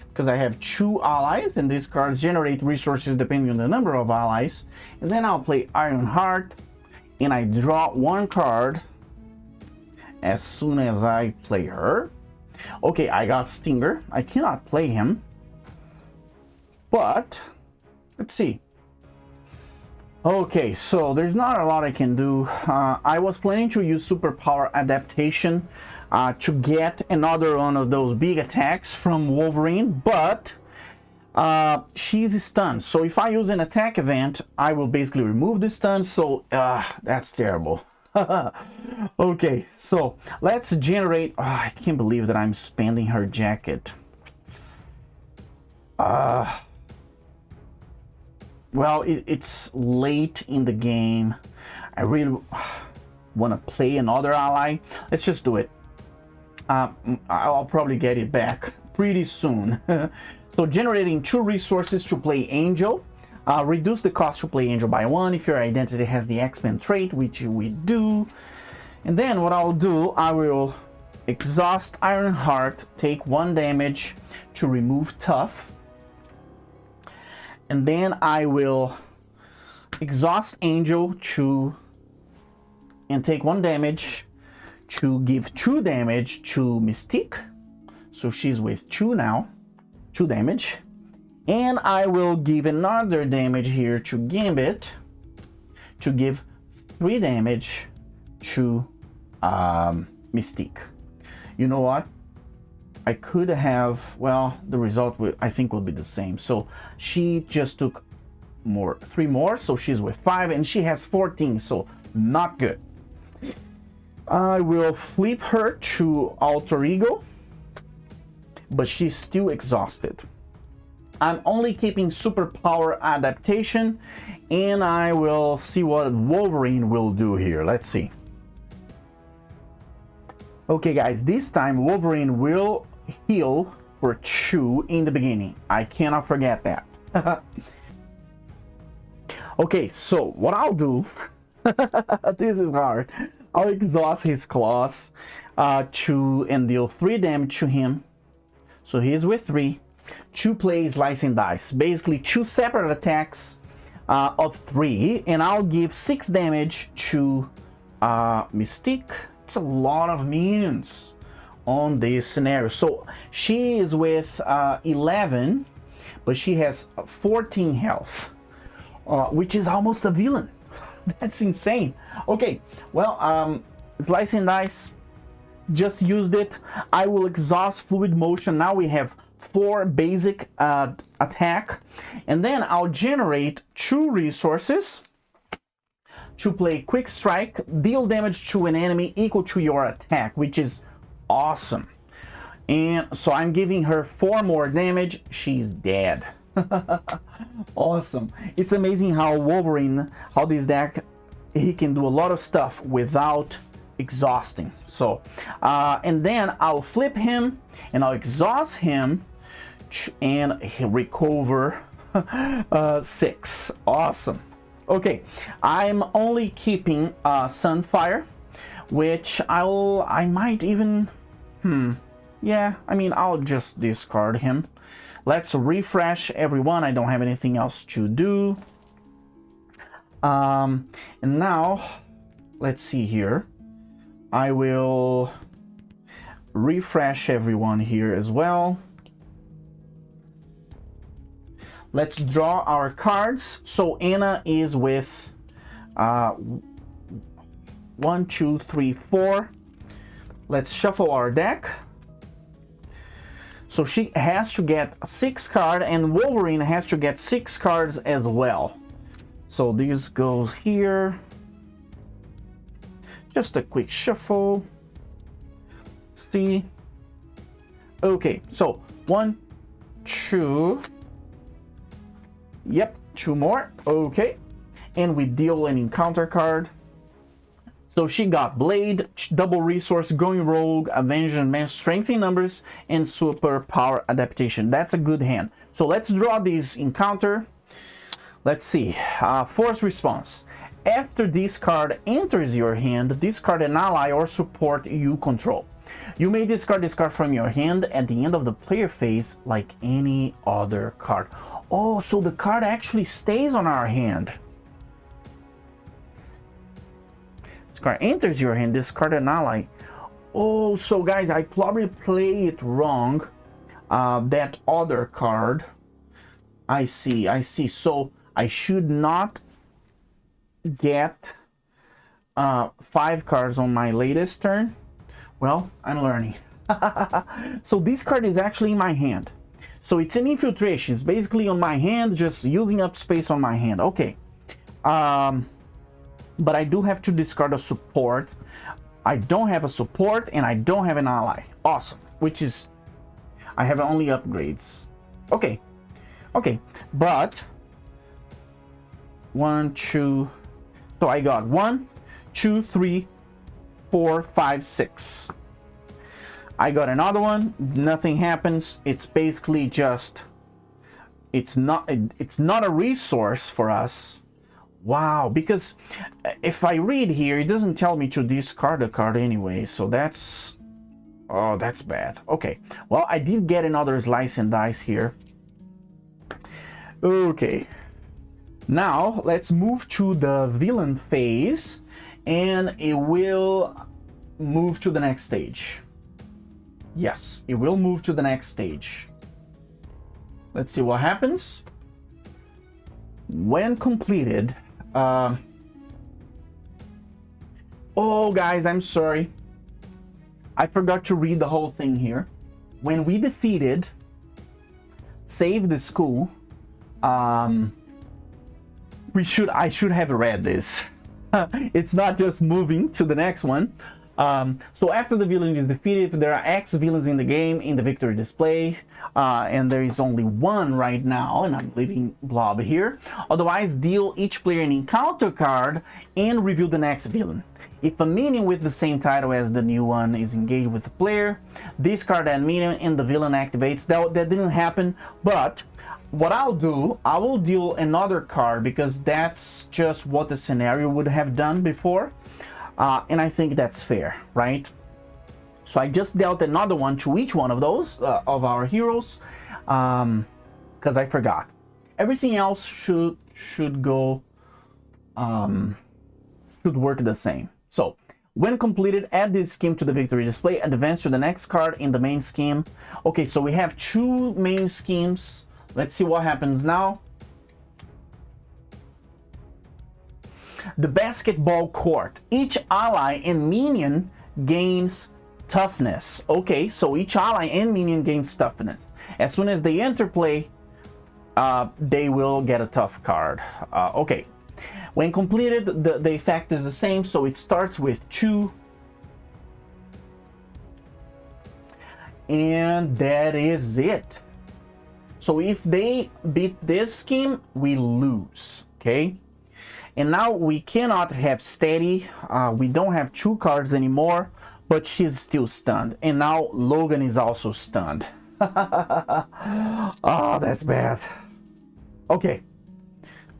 because I have 2 allies, and these cards generate resources depending on the number of allies. And then I'll play Ironheart, and I draw 1 card as soon as I play her. Okay, I got Stinger. I cannot play him, but let's see. Okay, so there's not a lot I can do. I was planning to use Superpower Adaptation to get another one of those big attacks from Wolverine, but she's stunned. So if I use an attack event, I will basically remove the stun. So that's terrible. Okay, so let's generate. Oh, I can't believe that I'm spending her jacket. Well, it's late in the game. I really want to play another ally. Let's just do it. I'll probably get it back pretty soon. So generating 2 resources to play Angel. Reduce the cost to play Angel by 1 if your identity has the X-Men trait, which we do. And then what I'll do, I will exhaust Ironheart, take 1 damage to remove Tough. And then I will exhaust Angel and take 1 damage to give 2 damage to Mystique. So she's with 2 now, 2 damage. And I will give another damage here to Gambit to give 3 damage to Mystique. You know what? I could have, well, the result I think will be the same. So she just took 3 more, so she's with 5, and she has 14, so not good. I will flip her to Alter Ego, but she's still exhausted. I'm only keeping Superpower Adaptation, and I will see what Wolverine will do here. Let's see. Okay, guys, this time Wolverine will heal for 2 in the beginning. I cannot forget that. Okay, so what I'll do, this is hard. I'll exhaust his claws and deal 3 damage to him. So he's with 3. 2 plays Slice and Dice, basically 2 separate attacks of 3, and I'll give 6 damage to Mystique. It's a lot of minions on this scenario. So she is with 11, but she has 14 health, which is almost a villain. That's insane. Okay, well, Slice and Dice, just used it. I will exhaust Fluid Motion. Now we have 4 basic attack, and then I'll generate 2 resources to play Quick Strike, deal damage to an enemy equal to your attack, which is awesome. And so I'm giving her 4 more damage. She's dead. Awesome. It's amazing how Wolverine, how this deck, he can do a lot of stuff without exhausting. So and then I'll flip him and I'll exhaust him and he'll recover 6. Awesome. Okay, I'm only keeping Sunfire, which I might even yeah, I mean, I'll just discard him. Let's refresh everyone. I don't have anything else to do. And now let's see here. I will refresh everyone here as well. Let's draw our cards. So Anna is with 1, 2, 3, 4. Let's shuffle our deck. So she has to get 6 cards, and Wolverine has to get 6 cards as well. So this goes here. Just a quick shuffle. See. Okay, so 1, 2. Yep, 2 more. Okay. And we deal an encounter card. So she got Blade, double resource, going rogue, Avenging Man, strength in numbers, and super power adaptation. That's a good hand. So let's draw this encounter. Let's see. Force response. After this card enters your hand, discard an ally or support you control. You may discard this card from your hand at the end of the player phase like any other card. Oh, so the card actually stays on our hand. Card enters your hand, discard an ally. Oh, so guys, I probably play it wrong. That other card. I see. So I should not get 5 cards on my latest turn. Well, I'm learning. So this card is actually in my hand. So it's an infiltration. It's basically on my hand, just using up space on my hand. Okay. But I do have to discard a support. I don't have a support and I don't have an ally. Awesome. Which is, I have only upgrades. Okay. But 1, 2. So I got 1, 2, 3, 4, 5, 6. I got another one. Nothing happens. It's basically just, it's not a resource for us. Wow, because if I read here, it doesn't tell me to discard a card anyway, so that's... Oh, that's bad. Okay, well, I did get another slice and dice here. Okay, now let's move to the villain phase, and it will move to the next stage. Yes, it will move to the next stage. Let's see what happens. When completed... oh guys, I'm sorry, I forgot to read the whole thing here. When we defeated Save the School, I should have read this. It's not just moving to the next one. So after the villain is defeated, there are X villains in the game in the victory display, and there is only 1 right now, and I'm leaving Blob here. Otherwise, deal each player an encounter card and reveal the next villain. If a minion with the same title as the new one is engaged with the player, discard that minion and the villain activates. That didn't happen, but what I'll do, I will deal another card because that's just what the scenario would have done before. And I think that's fair, right? So I just dealt another one to each one of those, of our heroes, because I forgot. Everything else should go, should work the same. So, when completed, add this scheme to the victory display, advance to the next card in the main scheme. Okay, so we have 2 main schemes. Let's see what happens now. The basketball court. Each ally and minion gains toughness. Okay, so each ally and minion gains toughness. As soon as they enter play, they will get a tough card. Okay, when completed, the effect is the same, so it starts with 2. And that is it. So if they beat this scheme, we lose, okay? And now we cannot have Steady. We don't have 2 cards anymore, but she's still stunned. And now Logan is also stunned. Oh, that's bad. Okay.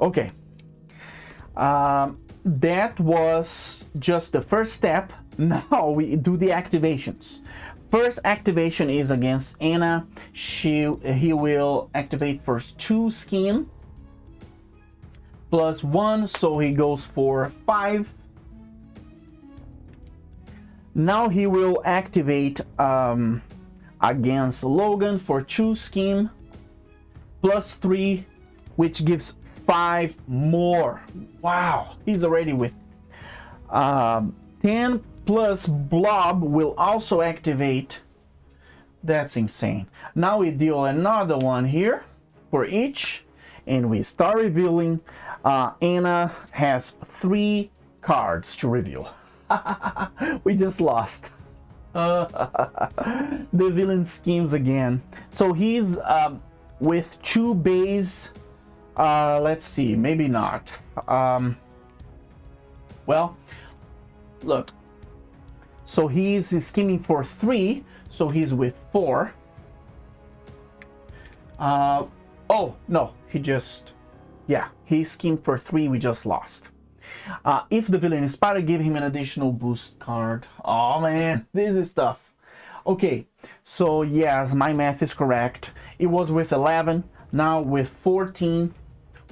Okay. That was just the first step. Now we do the activations. First activation is against Anna. He will activate first 2 skin plus 1, so he goes for 5. Now he will activate against Logan for 2 skin plus 3, which gives 5 more. Wow, he's already with 10 plus Blob will also activate. That's insane. Now we deal another one here for each, and we start revealing. Anna has 3 cards to reveal. We just lost. The villain schemes again. So he's with 2 base. Let's see, maybe not. Well, look. So he's scheming for 3, so he's with 4. Oh, no, he schemed for 3, we just lost. If the villain is spotted, give him an additional boost card. Oh man, this is tough. Okay, so yes, my math is correct. It was with 11, now with 14,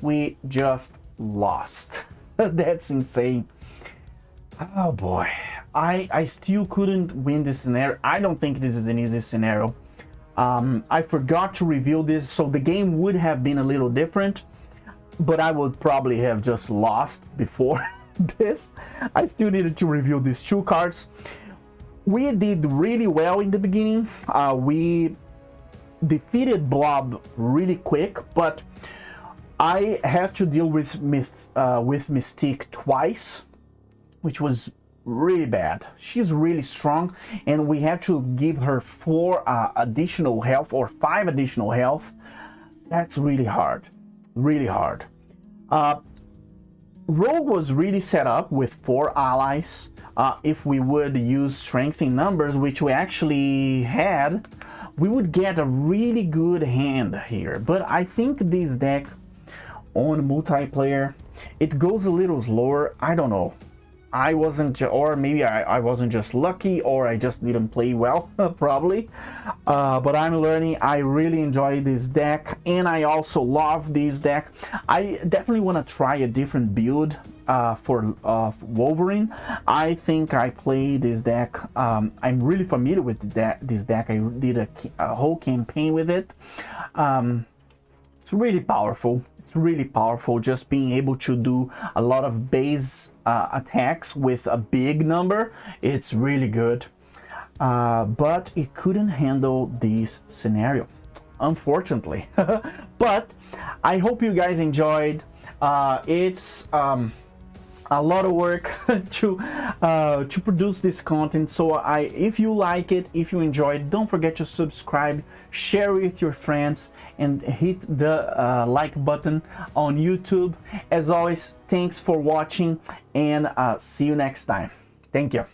we just lost. That's insane. Oh boy, I still couldn't win this scenario. I don't think this is an easy scenario. I forgot to reveal this, so the game would have been a little different, but I would probably have just lost before this. I still needed to reveal these 2 cards. We did really well in the beginning. We defeated Blob really quick, but I had to deal with Mystique twice, which was really bad. She's really strong, and we have to give her 4 additional health or 5 additional health. That's really hard. Really hard. Rogue was really set up with 4 allies. If we would use strength in numbers, which we actually had, we would get a really good hand here. But I think this deck on multiplayer, it goes a little slower. I don't know. I wasn't, or maybe I wasn't just lucky, or I just didn't play well, probably. But I'm learning. I really enjoy this deck, and I also love this deck. I definitely want to try a different build for Wolverine. I think I play this deck. I'm really familiar with this deck. I did a whole campaign with it. It's really powerful. It's really powerful, just being able to do a lot of base attacks with a big number. It's really good, but it couldn't handle this scenario, unfortunately. But I hope you guys enjoyed. It's a lot of work to produce this content, so if you like it, if you enjoy it, don't forget to subscribe, share with your friends, and hit the like button on YouTube. As always, thanks for watching, and see you next time. Thank you.